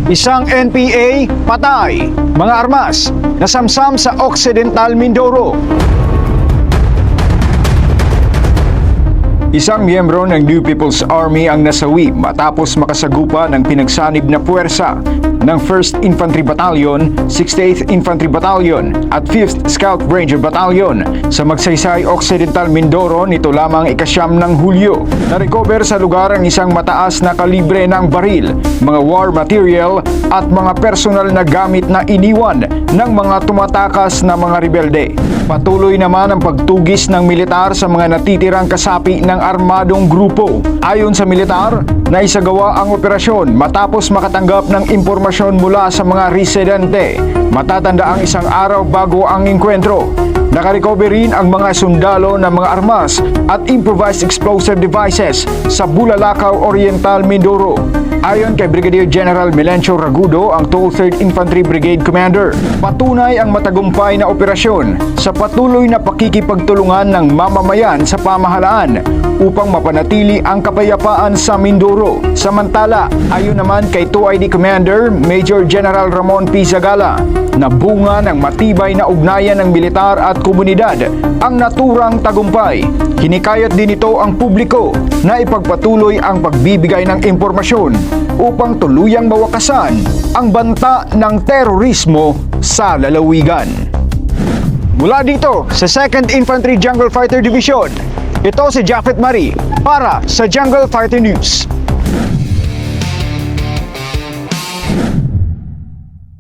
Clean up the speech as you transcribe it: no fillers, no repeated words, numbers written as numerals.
Isang NPA patay. Mga armas nasamsam sa Occidental Mindoro. Isang miyembro ng New People's Army ang nasawi matapos makasagupa ng pinagsanib na puwersa ng 1st Infantry Battalion, 68th Infantry Battalion at 5th Scout Ranger Battalion sa Magsaysay Occidental Mindoro nito lamang ikasyam ng Hulyo. Na-recover sa lugar ang isang mataas na kalibre ng baril, mga war material at mga personal na gamit na iniwan ng mga tumatakas na mga rebelde. Patuloy naman ang pagtugis ng militar sa mga natitirang kasapi ng armadong grupo. Ayon sa militar, naisagawa ang operasyon matapos makatanggap ng impormasyon mula sa mga residente. Matatanda ang isang araw bago ang engkwentro. Nakarecover rin ang mga sundalo ng mga armas at improvised explosive devices sa Bulalakaw Oriental, Mindoro. Ayon kay Brigadier General Melencio Ragudo, ang 2nd Infantry Brigade Commander, patunay ang matagumpay na operasyon sa patuloy na pakikipagtulungan ng mamamayan sa pamahalaan upang mapanatili ang kapayapaan sa Mindoro. Samantala, ayon naman kay 2ID Commander Major General Ramon P. Zagala, na bunga ng matibay na ugnayan ng militar at komunidad ang naturang tagumpay. Hinikayat din ito ang publiko na ipagpatuloy ang pagbibigay ng impormasyon upang tuluyang mawakasan ang banta ng terorismo sa lalawigan. Mula dito sa 2nd Infantry Jungle Fighter Division, ito si Japhet Mari para sa Jungle Fighter News.